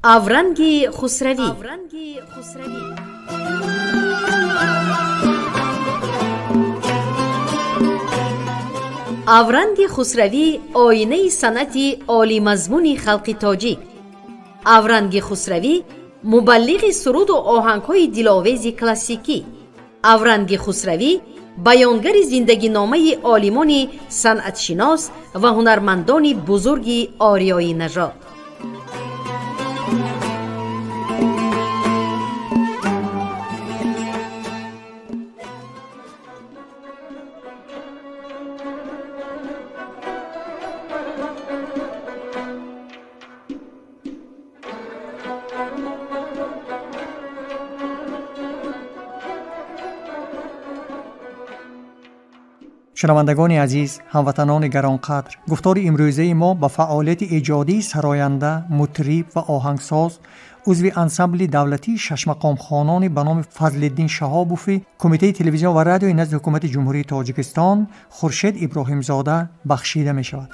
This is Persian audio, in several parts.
اورنگ خسروی. اورنگ خسروی آینه صنعت عالی مضمون خلق تاجیک. اورنگ خسروی مبلغ سرود و آهنگ‌های دلاویز کلاسیکی. اورنگ خسروی بیانگر زندگی نامه عالمان صنعت شناس و هنرمندان بزرگ آریای نژاد. شنوندگان عزیز، هموطنان گرانقدر، گفتار امروزه ما به فعالیت ایجادی سراینده، مطرب و آهنگساز عضو انسمبل دولتی شش مقام خوانان به نام فضل‌الدین شهابوفی، کمیته تلویزیون و رادیو نزد حکومت جمهوری تاجیکستان خورشید ابراهیم زاده بخشیده می شود.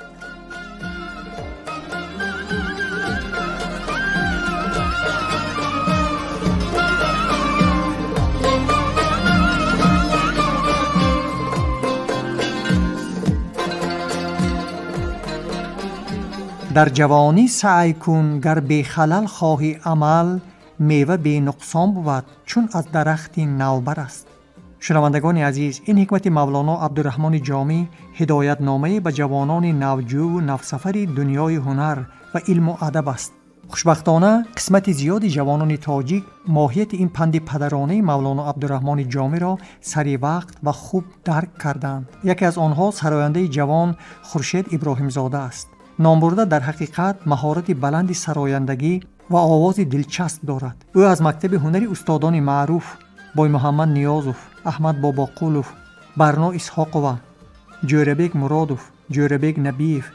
در جوانی سعی کن گر بی خلل خواهی عمل، میوه بی نقصان بود چون از درخت نوبر است. شنوندگان عزیز، این حکمت مولانا عبدالرحمن جامی هدایت نامه به جوانان نوجو و نوسفر دنیای هنر و علم و ادب است. خوشبختانه قسمت زیادی جوانان تاجیک ماهیت این پند پدرانه مولانا عبدالرحمن جامی را سری وقت و خوب درک کردند. یکی از آنها سراینده جوان خورشید ابراهیم زاده است. نامبرده در حقیقت مهارت بلند سرایندگی و آواز دلچسب دارد. او از مکتب هنری استادان معروف بای محمد نیازوف، احمد باباقولوف، برنا اسحاقوف، جوربک مرادوف، جوربک نبیف،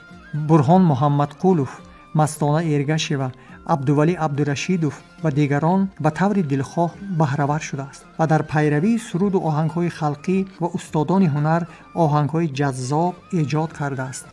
برهان محمد قولوف، مستانه ایرگشی و عبدولی عبدالرشیدوف و دیگران به طور دلخواه بهره‌ور شده است و در پیروی سرود و آهنگ‌های خلقی و استادان هنر آهنگ‌های جذاب ایجاد کرده است.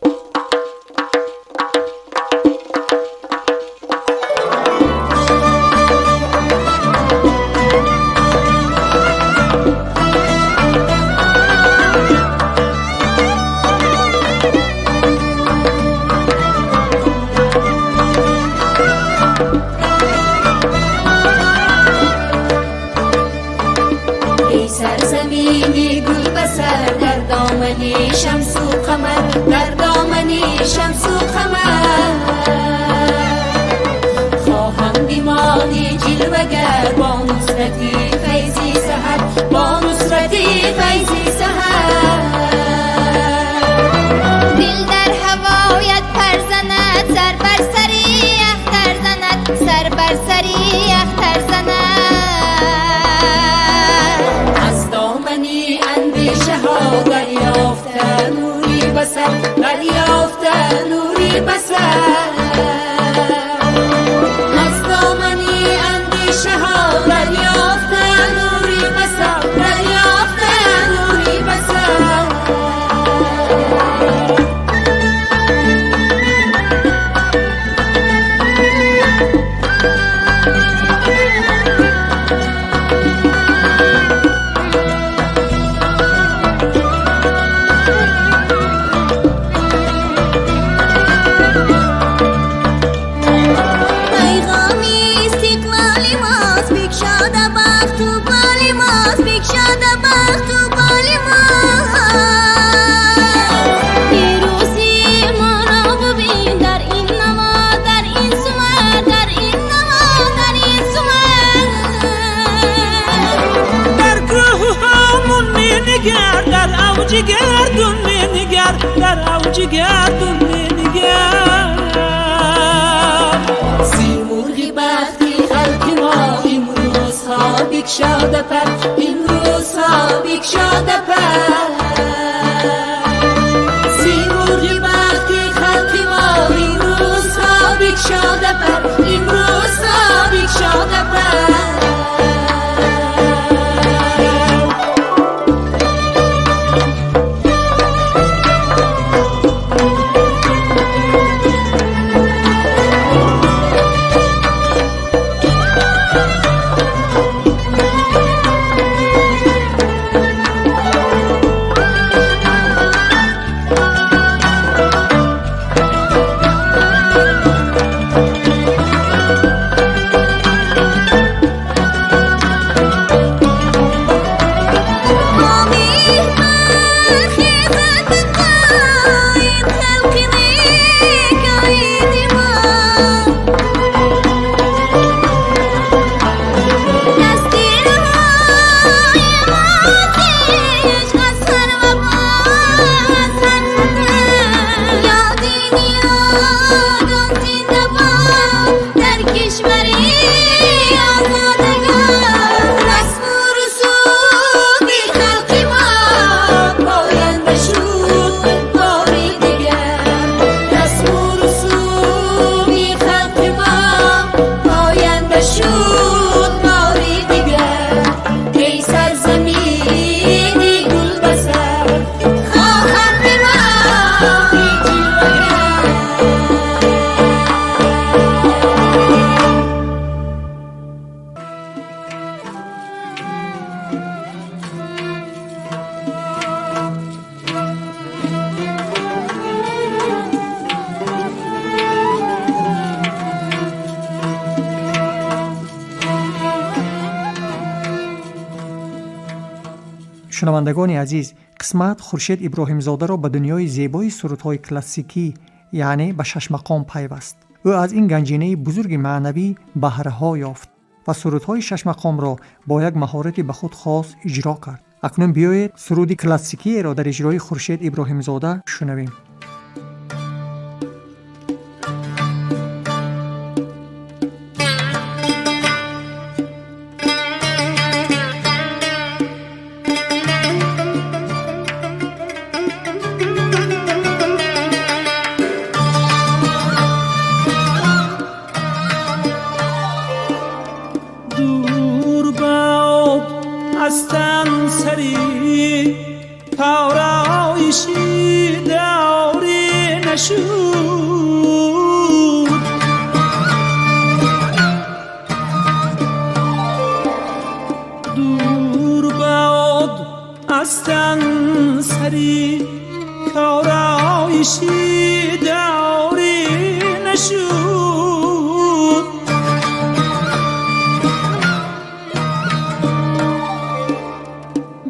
شمس و قمر در دامن شمس و قمر، خواهم بمانی جلوگر با نصرتی فیضی سحر، با نصرتی فیضی سحر. دل در هوایت پر زند، سر بر سری اختر زند، سر بر سری اختر زند. از دامنی اندیشه ها دریافته نوری بسر، دریافته نوری بسر. از دامنی اندیشه ها دریافته نوری بسر، دریافته نوری بسر. گردون می نگر، در اوج گردون می نگر. سیمرغ بختی خلق ما امروز ها بگشاده پر، امروز ها بگشاده پر. سیمرغ بختی خلق ما امروز ها بگشاده پر، امروز ها بگشاده پر. شنوندگان عزیز، قسمت خورشید ابراهیم زاده را به دنیای زیبای سرودهای کلاسیکی یعنی به 6 مقام پیوست. او از این گنجینه بزرگ معنوی بهره ها یافت و سرودهای 6 مقام را با یک مهارت به خود خاص اجرا کرد. اکنون بیایید سرود کلاسیکی را در اجرای خورشید ابراهیم زاده شنویم.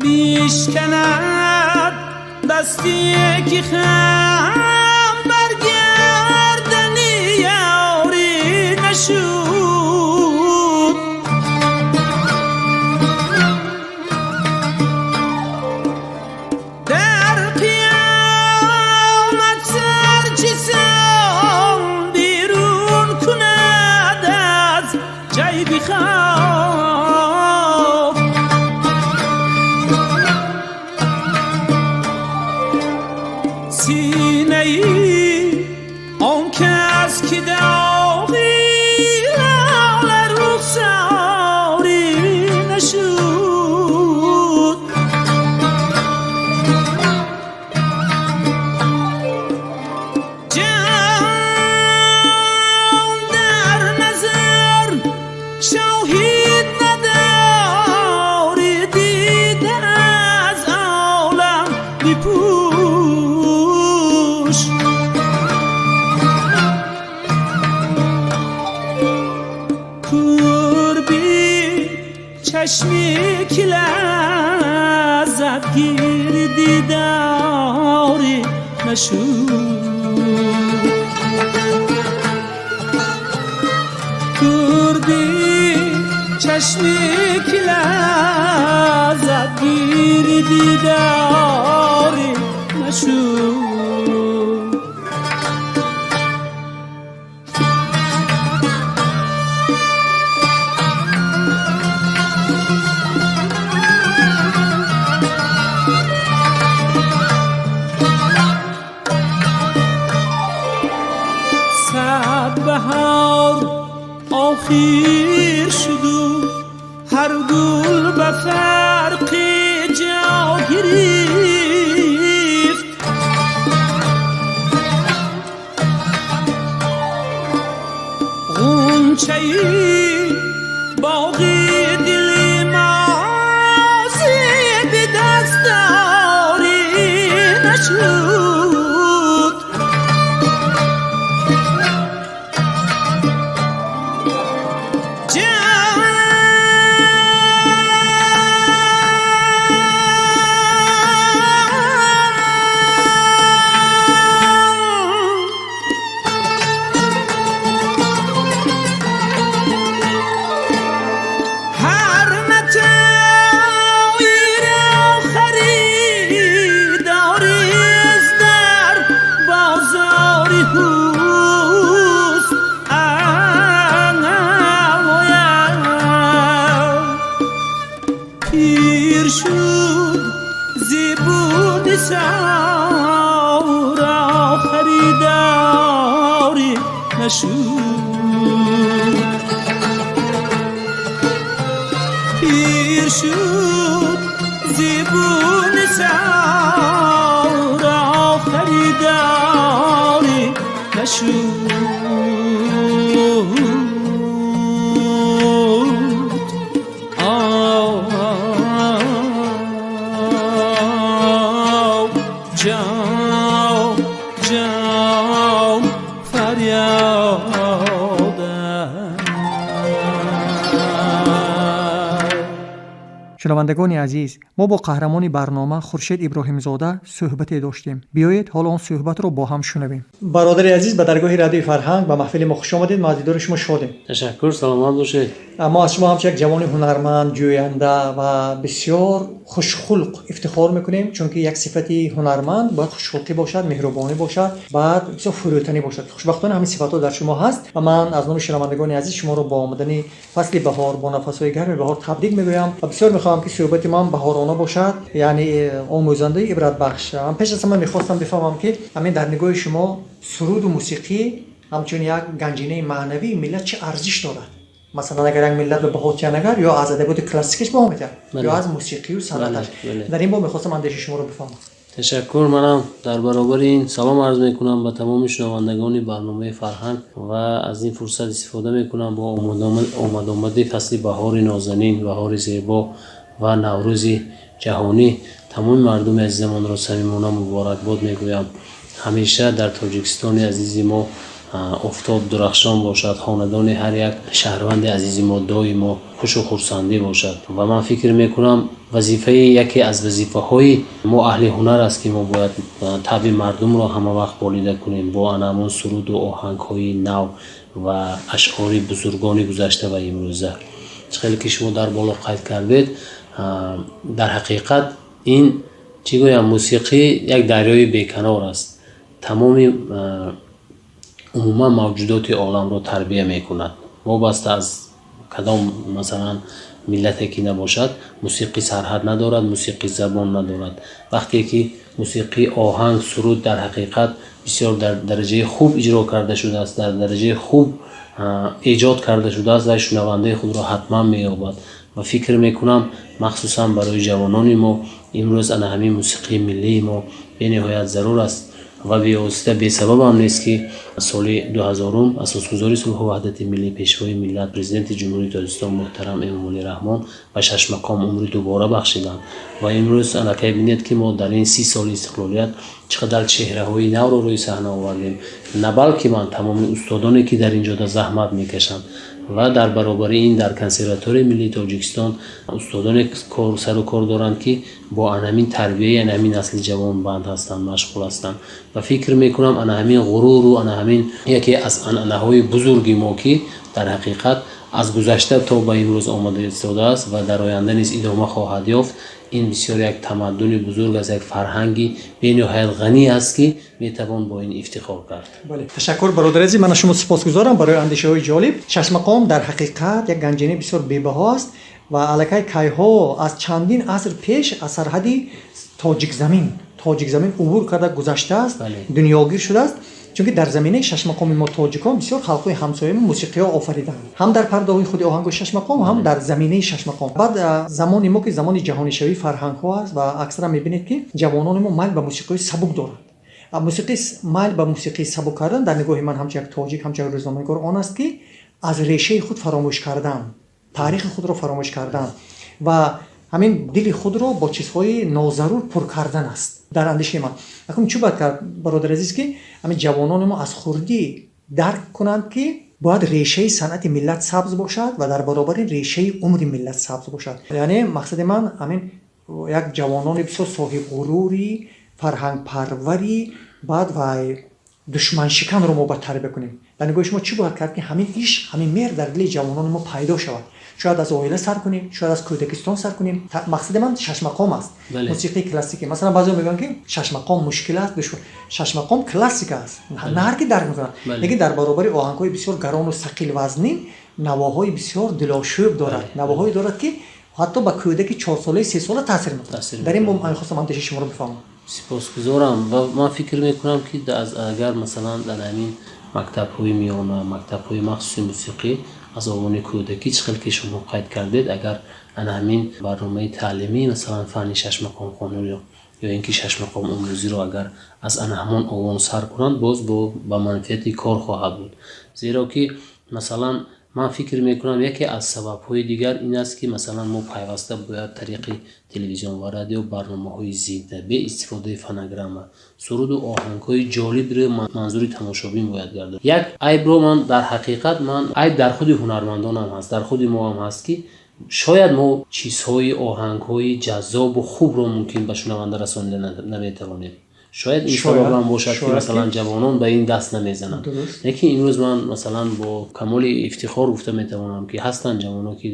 بیشکند دستی که خم برگردنی یاری نشود. در قیامت سرچشم بیرون کند از جیب خواب. سینه ای آن کس که داغی لعل رخساری نشد. جان در نظر شاهد نداری دیده از عالم بپوش. کربی چشمی که لذت گیر دیداری نشود. کردی چشمی که لذت گیر دیداری نشود. صد بهار آخر شد و هر گل به فرق جا گرفت. غنچه‌ای باغ دل مازی به دستاری نشد. پیر شد زیبون سورا خریداری نشد. پیر شد زیبون سورا خریداری نشد. شنوندگان عزیز، ما با قهرمان برنامه خورشید ابراهیمزاده صحبتی داشتیم. بیایید حالا آن صحبت رو با هم شنویم. برادر عزیز، به درگاه رادیو فرهنگ به محفل ما خوش آمدید. ما دیدار شما شادیم. تشکر، سلامت باشید. ما از شما همچنین یک جوان هنرمند، جوینده و بسیار خوشخلق افتخار میکنیم، چون که یک صفتی هنرمند باید خوشخلقی باشد، مهربانی باشد، بعد بسیار فروتنی باشد. خوشبختانه همین صفات در شما هست و من از نام شنوندگان عزیز شما رو با آمدن فصل بهار با نفس‌های گرم بهار تبریک میگویم و بسیار میخوام که صحبت من بهارانه باشد، یعنی آموزنده، عبرت بخش. من پیش از همه میخواستم بفهمم که همین در نگاه شما سرود و موسیقی همچون یک گنجینه معنوی ملت چه ارزش دارد؟ مثلا اگر یک ملت به بهاوتیانگر یا از ادبیات کلاسیکش با میاد یا از موسیقی و صنعتش، در این باب میخواستم اندیشه شما رو بفهمم. تشکر. منم در برابر این سلام عرض میکنم به تمام شنوندگان برنامه فرهنگ و از این فرصت استفاده میکنم با آمد فصل بهار نازنین، بهار زیبا و نوروز جهانی تمام مردم عزیزمان را صمیمانه مبارکباد میگویم. همیشه در تاجیکستان عزیز ما افتاد درخشان باشد، خاندان هر یک شهروند عزیز ما دائما خوش و خرسندی باشد و من فکر میکنم وظیفه یکی از وظیفه‌های ما اهل هنر است که ما باید طبع مردم را همه وقت بالیده کنیم با انعام سرود و آهنگ‌های نو و اشعار بزرگان گذشته و امروزه. چقدر که شما در بالا قید کردید، در حقیقت این چی گویم موسیقی یک دریای بیکنار است، تمام عموما موجودات عالم را تربیه میکند. وابسته از کدام مثلا ملتی که نباشد، موسیقی سرحد ندارد، موسیقی زبان ندارد. وقتی که موسیقی آهنگ سرود در حقیقت بسیار در درجه خوب اجرا کرده شده است، در درجه خوب ایجاد کرده شده است، شنونده خود را حتما مییابد و فکر میکنم مخصوصا برای جوانان ما امروز همین موسیقی ملی ما به نهایت ضرور است و بی‌واسطه بی سبب هم نیست که سال 2000 اساسگذاری صلح و وحدت ملی پیشوای ملت پرزیدنت جمهوری تاجیکستان محترم امام علی رحمان و 6 مقام عمری دوباره بخشیدند و امروز الکی ببینید که ما در این 30 سال استقلالیت چقدر چهره‌های نو رو روی صحنه آوردیم. نه بلکه من تمام استادانی که در اینجا زحمت میکشند و در برابر این در کنسرواتوار ملی تاجیکستان استادان کار سر و کار دارند که با همین تربیه همین نسل جوان بند هستند، مشغول هستند و فکر میکنم همین غرور و همین یکی از انعنه‌های بزرگی ما که در حقیقت از گذشته تا به امروز آمده ایستاده است و در آینده نیز ادامه خواهد یافت. این بسیار یک تمدن بزرگ از یک فرهنگی بی‌نهایت غنی است که میتوان با این افتخار کرد. بله، تشکر برادر عزیز. من از شما سپاسگزارم برای اندیشه‌های جالب. 6 مقام در حقیقت یک گنجینه بسیار بی‌بها است و الکی کایها از چندین عصر پیش از سرحد تاجیک زمین عبور کرده گذشته است. بله. دنیاگیر شده است، چون که در زمینه 6 مقام ما تاجیکان بسیار خلق‌های همسایه موسیقی ها آفریدند، هم در پرده‌های خود آهنگ 6 مقام هم در زمینه 6 مقام. بعد زمان ما که زمان جهانی شوی فرهنگ ها است و اکثرا می‌بینید که جوانان ما میل به موسیقی سبک دارند. میل به موسیقی سبک کردن در نگاه من همچون یک تاجیک، همچون یک روزنامه‌نگار آن است که از ریشه خود فراموش کردن، تاریخ خود را فراموش کردن و همین دل خود را با چیزهای ناضرور پر کردن است در اندیشه من. اکنون چه باید کرد برادر عزیز که همین جوانان ما از خردی درک کنند که باید ریشه صنعت ملت سبز باشد و در برابر ریشه عمر ملت سبز باشد. یعنی مقصد من همین یک جوانان بسیار صاحب غروری، فرهنگ پروری، بعد و دشمن شکن رو ما باید تربیه کنیم. در نگاه شما چی باید کرد که همین عشق، همین مهر در دل جوانان ما پیدا شود؟ شاید از اویله سر کنیم، شاید از کودکستان سر کنیم. مقصد من 6 مقام است. بله. موسیقی کلاسیکی. مثلا بعضی میگن که 6 مقام مشکل است، دشوار. 6 مقام کلاسیک است. نه هر کی درک میکنه. لیکن در برابر آهنگ‌های بسیار گران و ثقیل وزنی، نواهای بسیار دلاشوب دارد. نواهایی دارد که حتی با کودک 4 ساله 3 ساله تاثیر میکنه. در این من خواستم اندیشه شما رو بفهمم. سپاسگزارم و من فکر میکنم که اگر مثلا در همین مکتب‌های میانه، مکتب‌های مخصوص موسیقی از آوان کودکی چقدر که شما قید کردید، اگر همین برنامه تعلیمی مثلا فن 6 مقام خوانی یا اینکه 6 مقام امروزی رو اگر از همان آوان سر کنند، باز با منفعتی کار خواهد بود. زیرا که مثلا من فکر میکنم یکی از سبب‌های دیگر این است که مثلا ما پیوسته باید طریق تلویزیون و رادیو برنامه‌های زنده به استفاده فنگرام، سرود و آهنگ‌های جالب رو منظور تماشابین باید گردد. یک عیب رو من در حقیقت عیب در خود هنرمندان هم هست، در خود ما هم هست که شاید ما چیزهای آهنگهای جذاب و خوب رو ممکن به شنونده رسانیده نمیتوانیم. شاید این سبب هم باشد که مثلا جوانان به این دست نمیزنند. لیکن امروز من مثلا با کمال افتخار گفته میتوانم که هستند جوانان که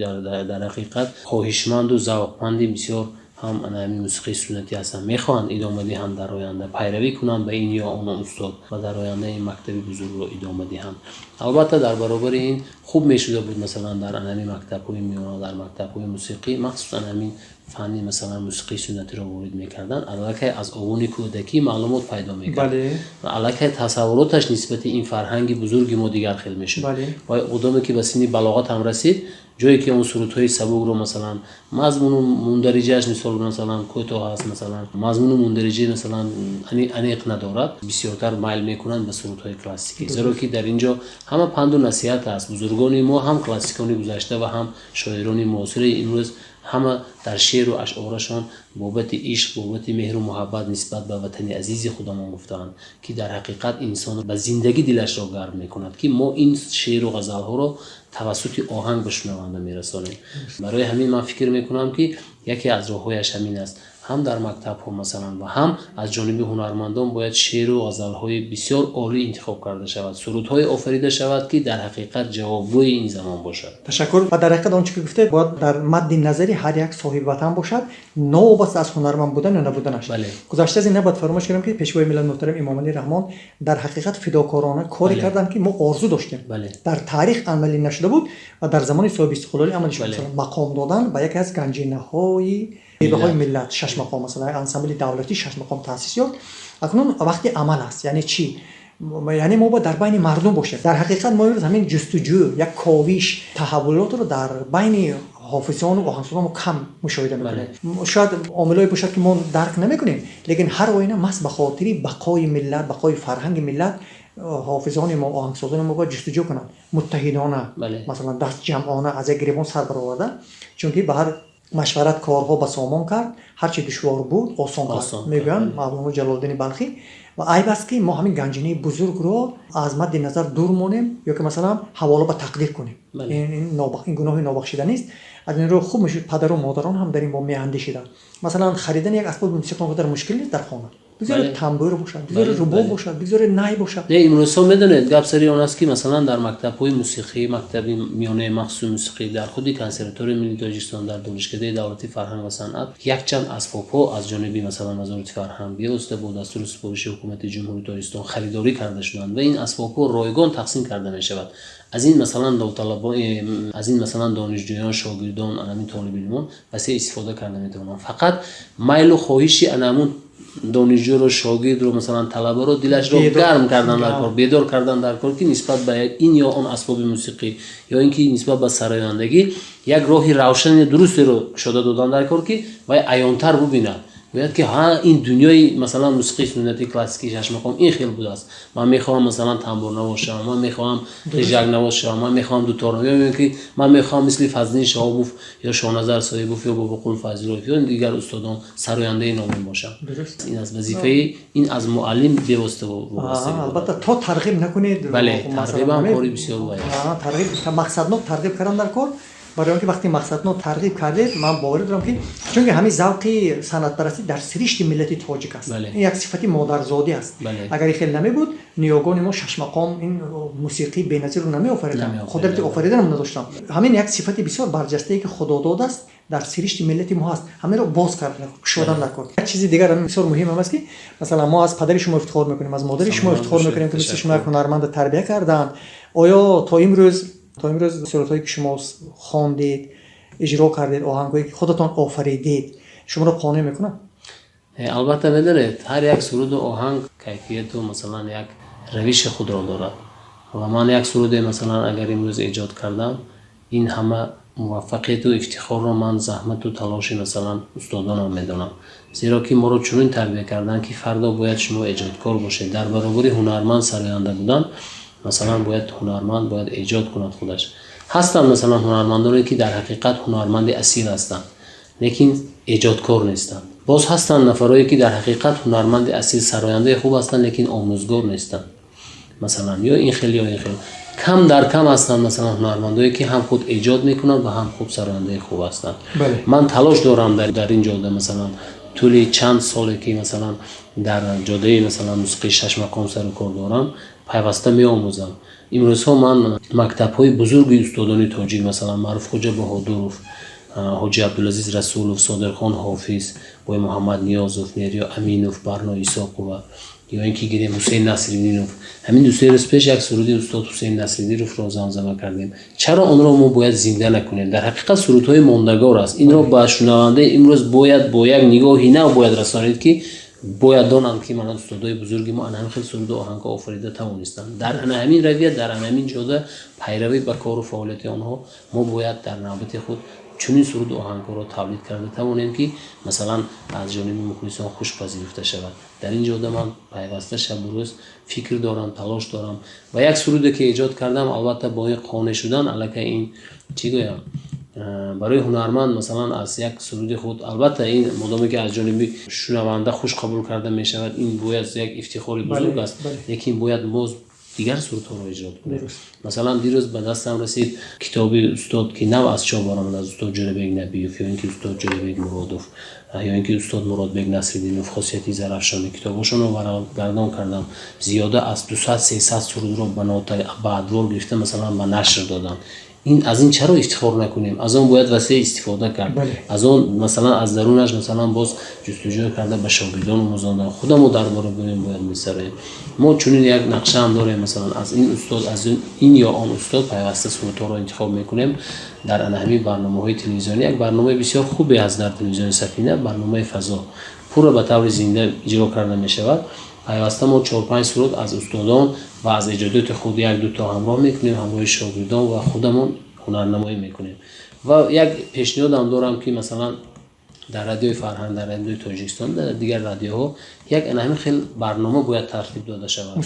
در حقیقت خواهشمند و ذوقمند بسیار هم همین موسیقی سنتی هستن، میخوان ادامه دهن در آینده، پیروی کنن به این یا اون استاد و در آینده این مکتب بزرگ رو ادامه دهن. البته در برابر این خوب میشده بود مثلا در همین مکتب‌های میانه، در مکتب‌های موسیقی مخصوصا همین فنی مثلا موسیقی سنتی رو وارد میکردن، البته از آوان کودکی معلومات پیدا میکرد. بله. و البته تصوراتش نسبت این فرهنگ بزرگ ما دیگر خیلی میشد. بله. و آدمی که به سن بلاغت هم رسید، جایی که اون سرودهای سبک رو مثلا مضمون مندرجهش مثلا کوتاه هست، مثلا مضمون مندرجه مثلا انیق ندارد، بسیارتر میل میکنن به سرودهای کلاسیکی، زیرا که در اینجا همه پند و نصیحت است. بزرگان ما هم کلاسیکان گذشته و هم شاعران معاصر امروز همه در شعر و اشعارشان بابت عشق، بابت مهر و محبت نسبت به وطن عزیز خودمان گفتند که در حقیقت انسان به زندگی دلش را گرم میکند که ما این شعر و غزل ها را توسط آهنگ به شنونده میرسانیم. برای همین من فکر میکنم که یکی از راههایش همین است، هم در مکتب ها مثلا و هم از جانب هنرمندان باید شعر و غزل های بسیار عالی انتخاب کرده شود، سرودهای آفریده شود که در حقیقت جوابگوی این زمان باشد. تشکر. و در حقیقت آنچه که گفته باید در مد نظری هر یک صاحب وطن باشد، نوبت از هنرمند بودن یا نبودنش. بله. گذشته از این نباید فراموش کنیم که پیشوای ملت محترم امام علی رحمان در حقیقت فداکارانه کاری کردند که ما آرزو داشتیم. بله. در تاریخ عملی نشده بود و در زمان صاحب استقلالی عملی شد. بله. مثلا مقام دادن به یکی از گنجینه‌های های ملت، 6 مقام، مثلا انسامبل دولتی 6 مقام تاسیس یافت. اکنون وقتی عمل است. یعنی چی؟ یعنی ما با در بین مردم باشیم. در حقیقت ما امروز همین جستجو، یک کاوش، تحولات رو در بین حافظان و آهنگسازان کم مشاهده میکنیم. شاید عاملایی باشد که ما درک نمیکنیم، لیکن هر آینه محض به خاطر بقای ملت، بقای فرهنگ ملت، حافظان ما، آهنگسازان ما باید جستجو کنند، متحدانه. مثلا دست جمعانه از یک گریبان سر برآورده، چون که به هر مشورت کارها به سامان کرد، هر چه دشوار بود آسان کرد. میگویم مولانا جلال الدین بلخی. و عیب است که ما همین گنجینه بزرگ رو از مد نظر دور مونیم یا که مثلا حواله به تقدیر کنیم. این گناه نابخشیدنی است. از این رو خوب میشه پدر و مادران هم در این با میاندیشیدن. مثلا خریدن یک اسباب موسیقی در مشکل نیست در خانه. بذار تنبور باشد، بذار رباب باشد، بذار نای باشد. نه امروز میدونید گپ سری اون است که مثلا در مکتب‌های موسیقی، مکتب میانه مخصوص موسیقی در خودی کنسرواتوار ملی تاجیکستان، در دانشکده دولتی فرهنگ و صنعت یک چند اسباب‌ها از جانب مثلا وزارت فرهنگ بیاسته با دستور سپارش حکومت جمهوری تاجیکستان خریداری کرده شدند و این اسباب‌ها رایگان تقسیم کرده می‌شود. از این مثلا داوطلبان، از این مثلا دانشجویان، شاگردان، همین طالب علمان واسه استفاده کردن میتونن. فقط میل و خواهشی انمون دانشجو رو، شاگرد رو، مثلا طلبه رو دلش رو گرم کردن در کار، بیدار کردن در کار که نسبت به این یا اون اسباب موسیقی یا اینکه نسبت به سرایندگی یک راهی روشن درستی رو شده دادن در کار که و عیان‌تر ببینن. باید که ها این دنیای مثلا موسیقی سنتی کلاسیکی 6 مقام این خیلی بود است. من میخوام مثلا تنبور نوازم، من میخوام قیجک نوازم، من میخوام دوتار نوازم، که من میخوام مثل فضلین شاهبوف یا شاهنظر صایبوف یا بابا قول فضلوف یا دیگر استادان سراینده نامی باشم. این از وظیفه این از معلم بیواسطه وابسته. البته تا ترغیب نکنید. بله، ترغیب هم کاری بسیار باید. ترغیب که مقصد نو ترغیب کردن در کار، برای اینکه وقتی مقصد نو ترغیب کردید، من باور دارم که چون که همین ذوق صنعت پرستی در سرشت ملت تاجیک است. این یک صفتی مادرزادی است. اگر خیلی نمی بود نیاگان ما 6 مقام این موسیقی بی‌نظیر رو نمی آفریدن، قدرت آفریدن هم نداشتن. همین یک صفتی بسیار برجسته ای که خدا داد است در سرشت ملت ما هست، همه رو باز کردن، شدن نکرد. یک چیز دیگر هم بسیار مهم است که مثلا ما از پدر شما افتخار میکنیم، از مادر شما افتخار میکنیم که مثل شما یک هنرمند تربیت کردن. آیا تا امروز سرودهایی که شما خواندید، اجرا کردید، آهنگایی که خودتان آفریدید، شما رو قانع میکنه؟ البته بدونید هر یک سرود و آهنگ کیفیت و مثلا یک روش خود را دارد و من یک سرود مثلا اگر امروز ایجاد کردم، این همه موفقیت و افتخار رو من زحمت و تلاش مثلا استادانم میدونم، زیرا که ما رو چنین تربیت کردن که فردا باید شما ایجادکار باشید. در برابر هنرمند سراینده بودن، مثلا باید هنرمند باید ایجاد کند خودش. هستن مثلا هنرمندانی که در حقیقت هنرمند اصیل هستند لیکن ایجادکار نیستند. باز هستن نفرایی که در حقیقت هنرمند اصیل سراینده خوب هستند لیکن آموزگار نیستند. مثلا یا این خیلی یا این خیلی. کم در کم هستند مثلا هنرمندایی که هم خود ایجاد میکنند و هم خوب سراینده خوب هستند. بله. من تلاش دارم در این جاده مثلا طولی چند ساله که مثلا در جاده مثلا موسیقی 6 مقام سر و کار دارم، پیوسته میآموزم. امروزها من مکتب‌های بزرگی استادان تاجیک مثلا معروف خوجا بهادروف، حاجی عبدالعزیز رسولوف، صادرخان حافظ، بای محمد نیازوف، نریا امینوف، برنا ایساقوف یا اینکه گیریم حسین نصرالدینوف، همین دو سه روز پیش یک سرودی استاد حسین نصرالدینوف را زمزمه کردیم. چرا آن را ما باید زنده نکنیم؟ در حقیقت سرودهای ماندگار است. این را به شنونده امروز باید با یک نگاهی نه باید رسانید که باید دانند که من استادای بزرگی ما همین خیلی سرود و آهنگ آفریده توانستند. در همین رویه در همین جاده پیروی به کار و فعالیت آنها ما باید در نوبت خود چنین سرود و آهنگ را تولید کرده توانیم که مثلا از جانب مخلصان خوش پذیرفته شود. در این جاده من پیوسته شب و روز فکر دارم، تلاش دارم و یک سرودی که ایجاد کردم البته با این قانع شدن البته این چی گویم برای هنرمند مثلا از یک سرود خود البته این مدامی که از جانب شنونده خوش قبول کرده می شود این باید یک افتخاری بزرگ است، لیکن باید موز دیگر سرودها را اجرا کنیم. مثلا دیروز به دستم رسید کتابی استاد که نو از چاپ آمده از استاد جلیبگ نبیوف یا اینکه استاد جلیبگ مرادوف یا اینکه استاد مرادبگ نصرالدینوف خاصیتی زرافشانی کتابشون رو برگردان کردم. زیاده از 200 300 سرود رو به نوت بعدوار گرفته مثلا به نشر دادن. این از این چرا افتخار نکنیم؟ از اون باید وسیع استفاده کرد. از اون مثلا از درونش مثلا باز جستجو کرده به شاگردان و مزاندان خودمو درباره ببینیم باید میسریم. ما چنین یک نقشه هم داریم مثلا از این استاد از این یا آن استاد پیوسته سرودها رو انتخاب میکنیم. در همین برنامه‌های تلویزیونی یک برنامه بسیار خوبی از در تلویزیون سفینه برنامه فضا پورا به طور زنده اجرا کرده میشود. پیوسته ما 4-5 سرود از استادان و از ایجادات خود یک دو تا همراه میکنیم، همراه شاگردان و خودمون هنرنمایی میکنیم. و یک پیشنهاد هم دارم که مثلا در رادیوی فرهنگ، در رادیوی تاجیکستان، در دیگر رادیوها یک همین خیلی برنامه باید ترتیب داده شود،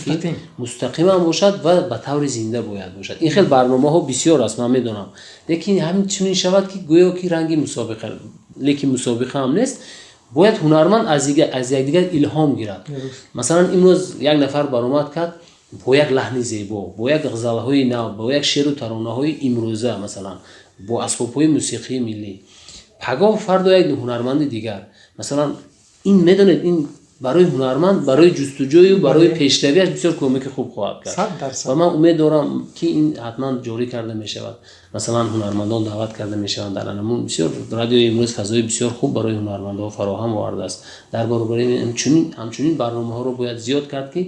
مستقیم هم باشد و به طور زنده باید باشد. این خیلی برنامه ها بسیار است من میدونم، لیکن همین چنین شود که گویا که رنگی مسابقه، لیکن مسابقه هم نیست. باید هنرمند از یکدیگر الهام گیرد. مثلا امروز یک نفر برآمد کرد با یک لحن زیبا، با یک غزل‌های نو، با یک شعر و ترانه‌های امروزه، مثلا با اسباب‌های موسیقی ملی. پگاه فردا یک هنرمند دیگر مثلا این میدونید این برای هنرمند برای جستجوی و برای پیشرویش بسیار کمک خوب خواهد کرد و من امید دارم که این حتما جاری کرده می شود. مثلا هنرمندان دعوت کرده می شوند در انمون. بسیار رادیو امروز فضای بسیار خوب برای هنرمندان فراهم آورده است. در برابر همچنین برنامه ها رو باید زیاد کرد که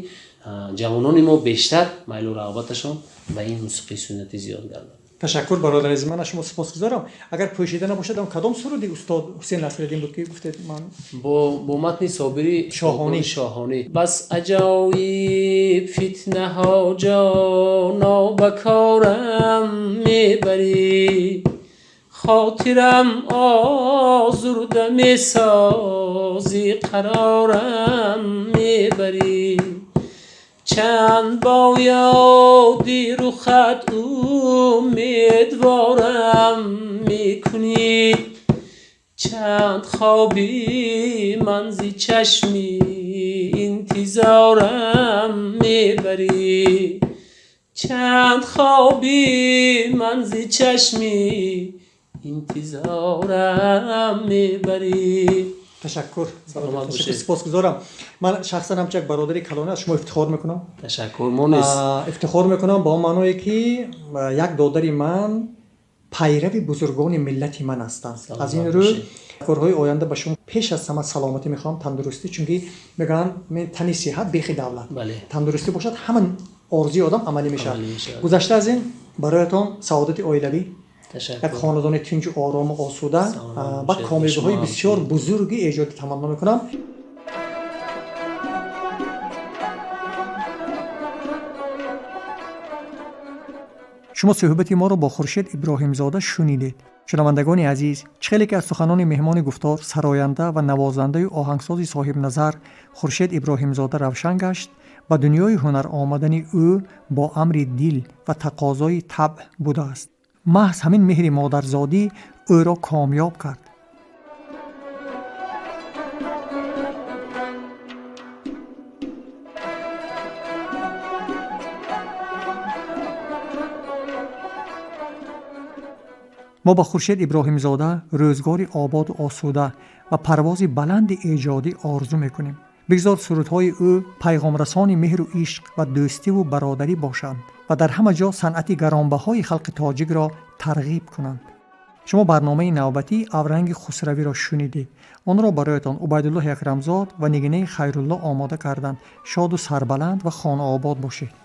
جوانان ما بیشتر میل و رغبتشون به این موسیقی سنتی زیاد گردد. تشکر برادر عزیز، من از شما سپاسگزارم. اگر پوشیده نباشد اون کدام سرودی استاد حسین نصرالدین بود که گفتید؟ من با متن صابری شاهانی. بس عجایب فتنه ها جانا بکارم میبری، خاطرم آزرده میسازی قرارم میبری، چند با یادی رو خط امیدوارم میکنی، چند خوابی منزی چشمی انتظارم میبری، چند خوابی منزی چشمی انتظارم میبری. تشکر، سپاسگزارم. من شخصا هم یک برادری کلانه از شما افتخار میکنم. تشکر. من افتخار میکنم با معنی که یک دادری من پیروی بزرگان ملت من هستند. از این رو کارهای آینده به شما پیش از همه سلامتی میخوام، تندرستی، چون که میگن من تنی صحت بیخ دولت. تندرستی باشد همه آرزوی آدم عملی میشه. گذشته از این برایتان سعادت عائلوی، یک خاندان تنج و آرام و آسوده با کامیابی‌های بسیار بزرگی ایجاد تمنا میکنم. شما صحبت ما رو با خورشید ابراهیم زاده شنیدید. شنوندگان عزیز، چقدر که از سخنان مهمان گفتار سراینده و نوازنده آهنگساز صاحب نظر خورشید ابراهیم زاده روشن گشت و دنیای هنر آمدن او با امر دل و تقاضای طبع بوده است. محض همین مهر مادرزادی او را کامیاب کرد. ما با خورشید ابراهیم زاده روزگاری آباد و آسوده و پرواز بلند ایجادی آرزو میکنیم. بگذار سرودهای او پیغام رسان مهر و عشق و دوستی و برادری باشند و در همه جا صنعت گرانبهای خلق تاجیک را ترغیب کنند. شما برنامه نوبتی اورنگ خسروی را شنیدید. آن را برایتان عبیدالله اکرمزاد و نگینه خیرالله آماده کردند. شاد و سربلند و خانه آباد باشید.